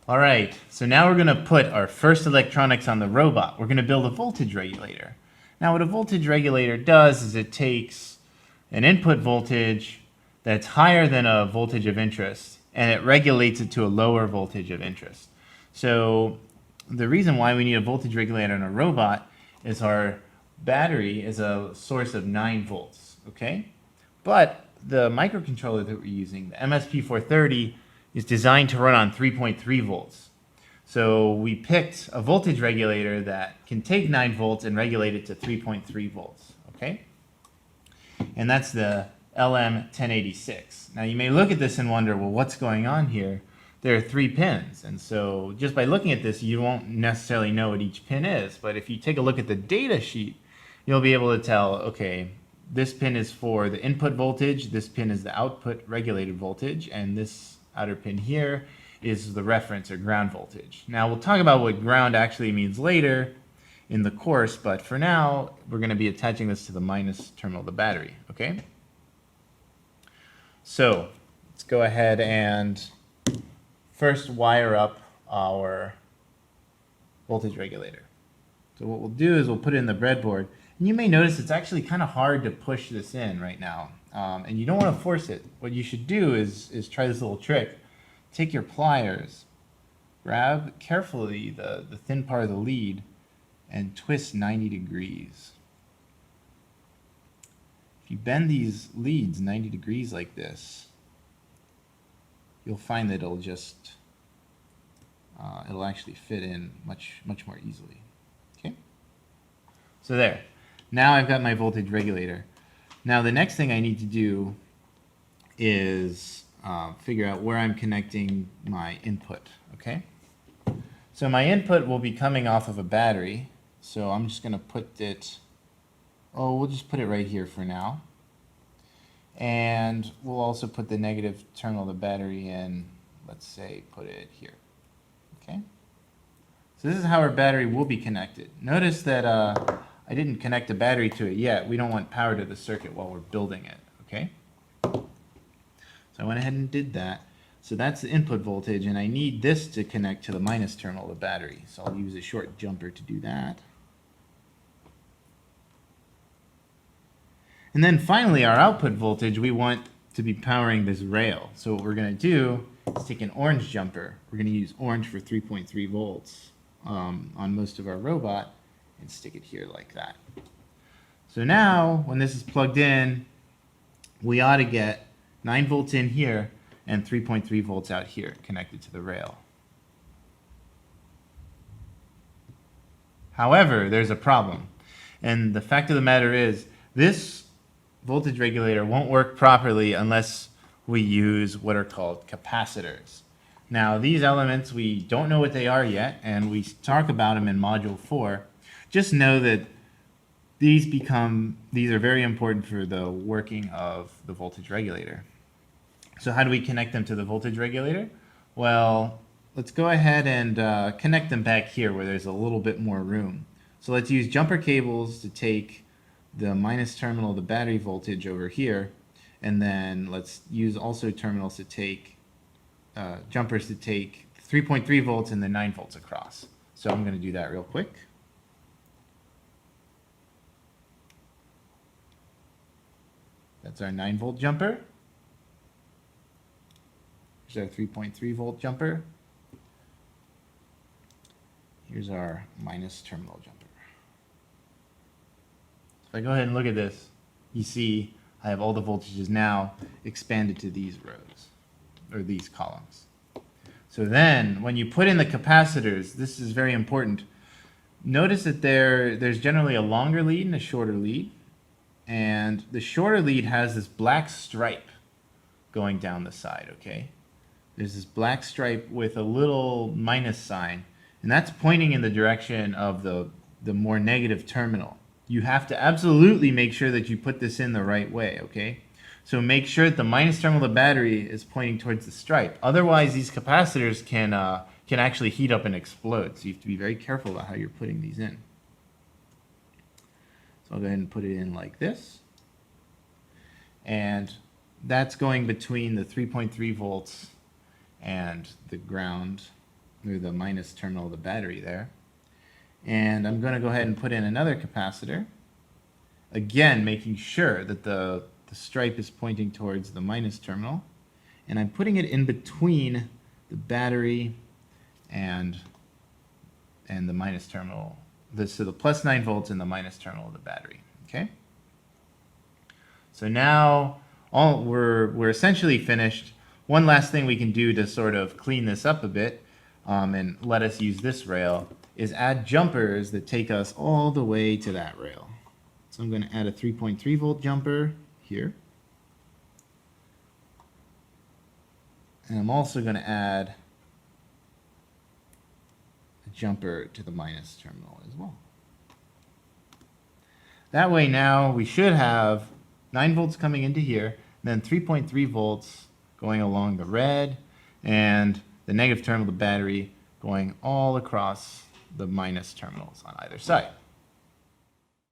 All right, so now we're going to put our first electronics on the robot. We're going to build a voltage regulator. Now what a voltage regulator does is it takes an input voltage that's higher than a voltage of interest and it regulates it to a lower voltage of interest. So the reason why we need a voltage regulator in a robot is our battery is a source of 9 volts, okay? But the microcontroller that we're using, the MSP430, is designed to run on 3.3 volts. So we picked a voltage regulator that can take 9 volts and regulate it to 3.3 volts, okay? And that's the LM1086. Now you may look at this and wonder, well, what's going on here? There are 3 pins, and so just by looking at this, you won't necessarily know what each pin is, but if you take a look at the data sheet, you'll be able to tell, okay, this pin is for the input voltage, this pin is the output regulated voltage, and this outer pin here is the reference or ground voltage. Now we'll talk about what ground actually means later in the course, but for now, we're going to be attaching this to the minus terminal of the battery, okay? So let's go ahead and first wire up our voltage regulator. So what we'll do is we'll put it in the breadboard. And you may notice it's actually kind of hard to push this in right now. And you don't want to force it. What you should do is try this little trick. Take your pliers, grab carefully the thin part of the lead, and twist 90 degrees. If you bend these leads 90 degrees like this, you'll find that it'll just, it'll actually fit in much more easily. Okay? So there. Now I've got my voltage regulator. Now the next thing I need to do is figure out where I'm connecting my input, okay? So my input will be coming off of a battery, so I'm just going to put it, we'll just put it right here for now. And we'll also put the negative terminal of the battery in, let's say, put it here, okay? So this is how our battery will be connected. Notice that I didn't connect a battery to it yet. We don't want power to the circuit while we're building it, okay? So I went ahead and did that. So that's the input voltage, and I need this to connect to the minus terminal of the battery. So I'll use a short jumper to do that. And then finally, our output voltage, we want to be powering this rail. So what we're going to do is take an orange jumper. We're going to use orange for 3.3 volts on most of our robot, and stick it here like that. So now, when this is plugged in, we ought to get 9 volts in here and 3.3 volts out here connected to the rail. However, there's a problem. And the fact of the matter is, this voltage regulator won't work properly unless we use what are called capacitors. Now, these elements, we don't know what they are yet, and we talk about them in Module 4. Just know that these are very important for the working of the voltage regulator. So how do we connect them to the voltage regulator? Well, let's go ahead and connect them back here where there's a little bit more room. So let's use jumper cables to take the minus terminal of the battery voltage over here, and then let's use also terminals to take, jumpers to take 3.3 volts and then 9 volts across. So I'm going to do that real quick. That's our 9 volt jumper. Here's our 3.3 volt jumper. Here's our minus terminal jumper. If I go ahead and look at this, you see I have all the voltages now expanded to these rows, or these columns. So then, when you put in the capacitors, this is very important. Notice that there's generally a longer lead and a shorter lead. And the shorter lead has this black stripe going down the side, okay? There's this black stripe with a little minus sign, and that's pointing in the direction of the more negative terminal. You have to absolutely make sure that you put this in the right way, okay? So make sure that the minus terminal of the battery is pointing towards the stripe. Otherwise, these capacitors can actually heat up and explode, so you have to be very careful about how you're putting these in. So I'll go ahead and put it in like this. And that's going between the 3.3 volts and the ground or the minus terminal of the battery there. And I'm going to go ahead and put in another capacitor. Again, making sure that the stripe is pointing towards the minus terminal. And I'm putting it in between the battery and the minus terminal. So the plus 9 volts in the minus terminal of the battery. Okay. So now we're essentially finished. One last thing we can do to sort of clean this up a bit and let us use this rail is add jumpers that take us all the way to that rail. So I'm going to add a 3.3 volt jumper here. And I'm also going to add a jumper to the minus terminal as well. That way now we should have 9 volts coming into here, and then 3.3 volts going along the red, and the negative terminal of the battery going all across the minus terminals on either side.